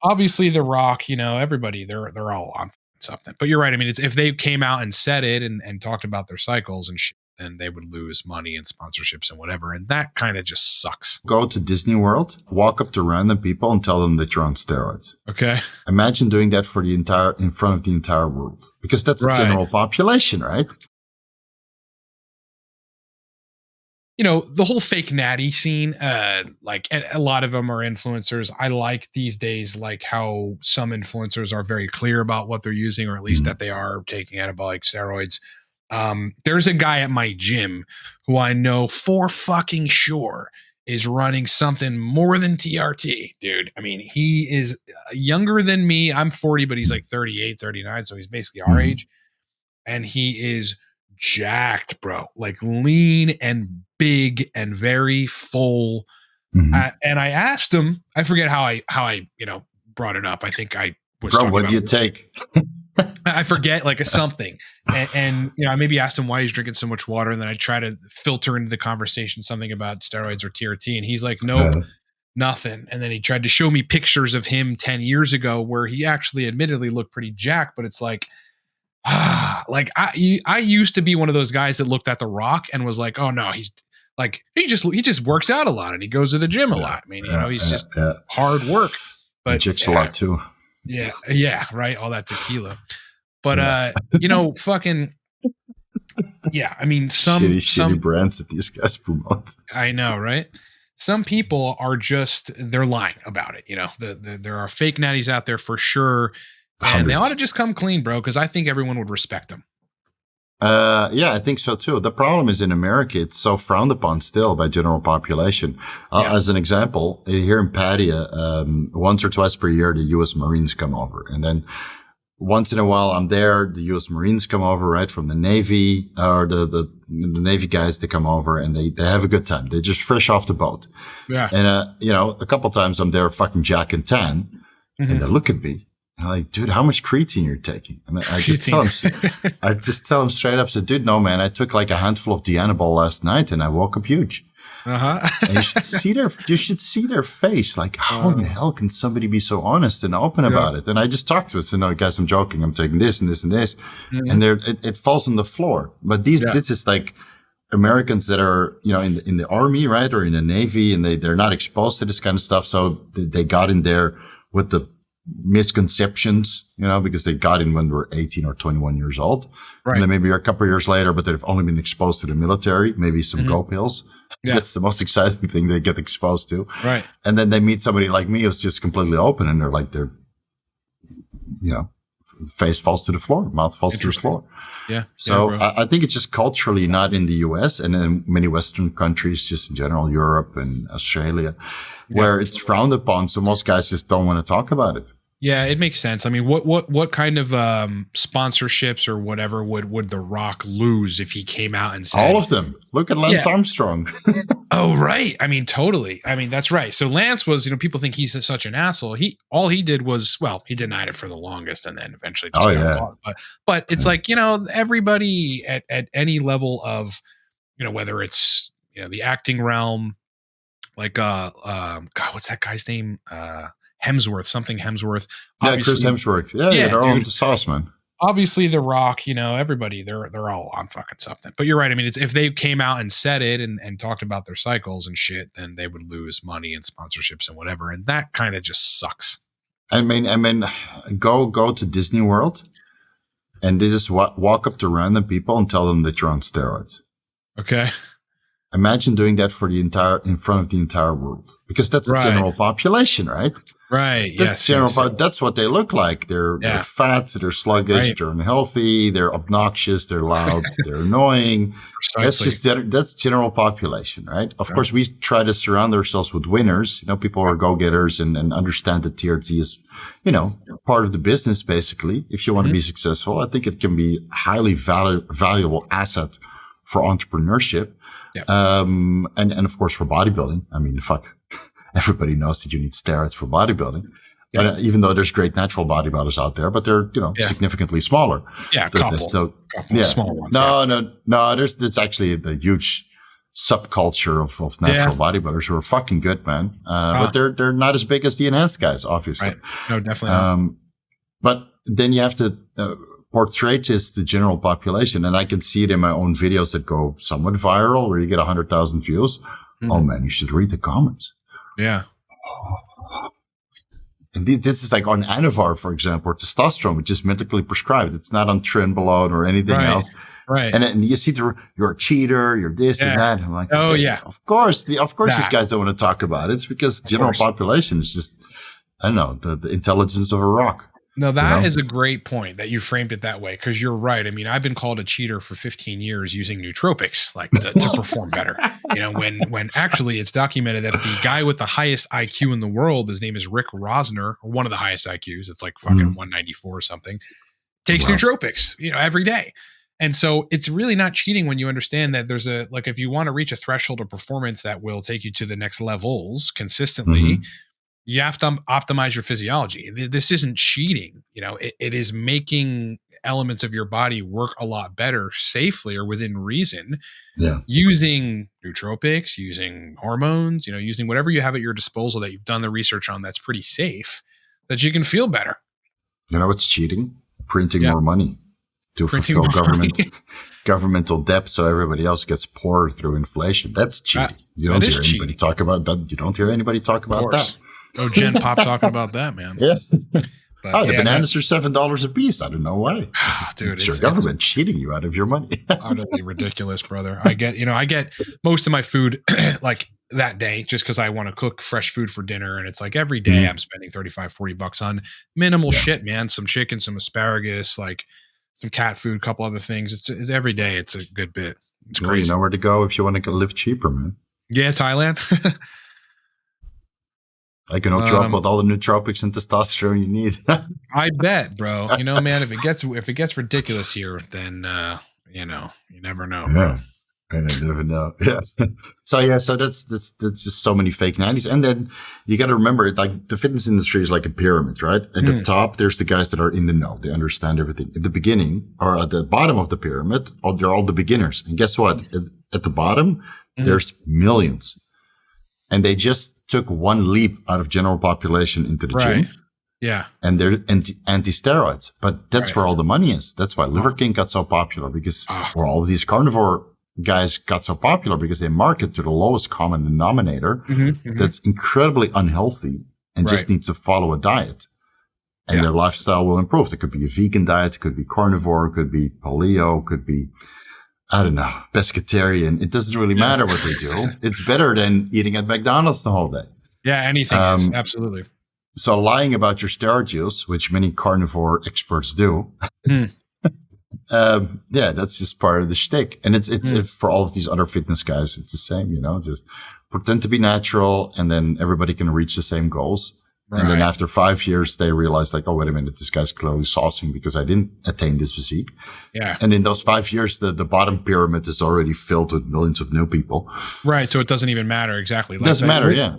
obviously The Rock, everybody, they're all on something. But you're right. I mean, it's if they came out and said it and talked about their cycles and shit, then they would lose money and sponsorships and whatever. And that kind of just sucks. Go to Disney World, walk up to random people and tell them that you're on steroids. Okay. Imagine doing that in front of the entire world, because that's the general population, right? The whole fake natty scene, like a lot of them are influencers. I like these days, like how some influencers are very clear about what they're using, or at least that they are taking anabolic steroids. There's a guy at my gym who I know for fucking sure is running something more than TRT, dude. I mean, he is younger than me. I'm 40, but he's like 38, 39. So he's basically our age. And he is jacked, bro, like lean and big and very full. And I asked him, I forget how I brought it up. I think I was bro, what do you take? I forget, like a something. And I maybe asked him why he's drinking so much water. And then I try to filter into the conversation something about steroids or TRT. And he's like, nope, nothing. And then he tried to show me pictures of him 10 years ago where he actually admittedly looked pretty jacked, but it's like, like I used to be one of those guys that looked at The Rock and was like, oh no, he's like, he just works out a lot and he goes to the gym a lot. I mean, he's just hard work, but he chicks a lot too. Yeah. Right. All that tequila, but, fucking, yeah. I mean, some shitty brands that these guys promote. I know. Right. Some people are they're lying about it. There are fake natties out there for sure. And they ought to just come clean, bro, because I think everyone would respect them. Yeah, I think so too. The problem is in America, it's so frowned upon still by general population. As an example, here in Pattaya, once or twice per year, the U.S. Marines come over. And then once in a while I'm there, the U.S. Marines come over, right, from the Navy, or the Navy guys, they come over and they have a good time. They're just fresh off the boat. Yeah. And, a couple times I'm there fucking jack and tan, and they look at me. I'm like, dude, how much creatine you're taking? And I just tell him straight up, so, dude, no, man, I took like a handful of Dianabol last night and I woke up huge. And you should see their face. Like, how in the hell can somebody be so honest and open about it? And I just talked to us and no, guys, I'm joking. I'm taking this and this and this. And it falls on the floor. But this is like Americans that are, in the army, right? Or in the Navy, and they're not exposed to this kind of stuff. So they got in there with the misconceptions, because they got in when they were 18 or 21 years old. Right. And then maybe a couple of years later, but they've only been exposed to the military, maybe some go pills. Yeah. That's the most exciting thing they get exposed to. Right. And then they meet somebody like me who's just completely open and they're face falls to the floor, mouth falls to the floor. Yeah. So I think it's just culturally not in the US and in many Western countries, just in general, Europe and Australia, where it's frowned upon. So most guys just don't want to talk about it. Yeah, it makes sense. I mean, what kind of sponsorships or whatever would The Rock lose if he came out and said all of them? Look at Lance Armstrong. Oh, right. I mean, totally. I mean, that's right. So Lance was, people think he's such an asshole. All he did was, he denied it for the longest and then eventually just got caught. But it's like, everybody at any level of, whether it's, the acting realm, like God, what's that guy's name? Hemsworth. Yeah, Chris Hemsworth. Yeah, they're all into sauce, man. Obviously, The Rock, everybody, they're all on fucking something. But you're right. I mean, it's if they came out and said it and talked about their cycles and shit, then they would lose money and sponsorships and whatever. And that kind of just sucks. I mean, go to Disney World, and this is walk up to random people and tell them that you're on steroids. Okay. Imagine doing that in front of the entire world, because that's the general population, right? Right. That's that's what they look like. They're fat, they're sluggish, they're unhealthy, they're obnoxious, they're loud, they're annoying. That's general population, right? Of course, we try to surround ourselves with winners. People who are go-getters and understand that TRT is, part of the business. Basically, if you want to be successful, I think it can be a highly valuable asset for entrepreneurship. Yep. And of course for bodybuilding. I mean, everybody knows that you need steroids for bodybuilding. Yep. But even though there's great natural bodybuilders out there, but they're, significantly smaller. Yeah. Couple small ones. No, there's actually a huge subculture of natural bodybuilders who are fucking good, man. But they're not as big as the enhanced guys, obviously. Right. No, definitely not. But then you have to portray this to the general population. And I can see it in my own videos that go somewhat viral where you get 100,000 views. Mm-hmm. Oh man, you should read the comments. Yeah. And this is like on Anavar, for example, or testosterone, which is medically prescribed. It's not on Trenbolone or anything else. Right. And then you see you're a cheater, you're this and that. And I'm like, oh, yeah. Of course these guys don't want to talk about it. It's because the general population is just, I don't know, the intelligence of a rock. No, that is a great point that you framed it that way, because you're right. I mean, I've been called a cheater for 15 years using nootropics, like to perform better. When actually it's documented that the guy with the highest IQ in the world, his name is Rick Rosner, or one of the highest IQs, it's like fucking 194 or something, takes nootropics, every day. And so it's really not cheating when you understand that there's if you want to reach a threshold of performance that will take you to the next levels consistently, you have to optimize your physiology. This isn't cheating. It is making elements of your body work a lot better safely or within reason, using nootropics, using hormones, using whatever you have at your disposal that you've done the research on that's pretty safe, that you can feel better. You know what's cheating? Printing more money to fulfill governmental debt so everybody else gets poorer through inflation. That's cheating. You don't hear anybody talk about that. You don't hear anybody talk about that. Oh, Genpop talking about that, man. Yes. The bananas are $7 a piece. I don't know why. Dude, it's your government cheating you out of your money. Utterly ridiculous, brother. I get most of my food like that day just because I want to cook fresh food for dinner. And it's like every day I'm spending $35-$40 on minimal shit, man. Some chicken, some asparagus, like some cat food, a couple other things. It's every day. It's a good bit. It's crazy. You know where to go if you want to live cheaper, man. Yeah, Thailand. I can hook you up with all the nootropics and testosterone you need. I bet, bro. Man, if it gets ridiculous here, then you never know, bro. I never know. Yeah. So that's just so many fake 90s. And then you got to remember, like the fitness industry is like a pyramid, right? At the top, there's the guys that are in the know. They understand everything. At the beginning, or at the bottom of the pyramid, they're all the beginners. And guess what? At the bottom, there's millions. And they just took one leap out of general population into the gym. Yeah. And they're anti-steroids. But that's where all the money is. That's why Liver King got so popular, because or all of these carnivore guys got so popular because they market to the lowest common denominator that's incredibly unhealthy and just needs to follow a diet. And their lifestyle will improve. It could be a vegan diet, it could be carnivore, it could be paleo, it could be, I don't know, pescatarian. It doesn't really matter what they do. It's better than eating at McDonald's the whole day. Yeah, anything is. Absolutely. So lying about your steroid use, which many carnivore experts do, that's just part of the shtick. And it's for all of these other fitness guys, it's the same, just pretend to be natural and then everybody can reach the same goals. Right. And then after 5 years, they realize like, oh, wait a minute, this guy's clearly saucing because I didn't attain this physique. Yeah. And in those 5 years, the bottom pyramid is already filled with millions of new people. Right. So it doesn't even matter exactly. It doesn't matter. Yeah.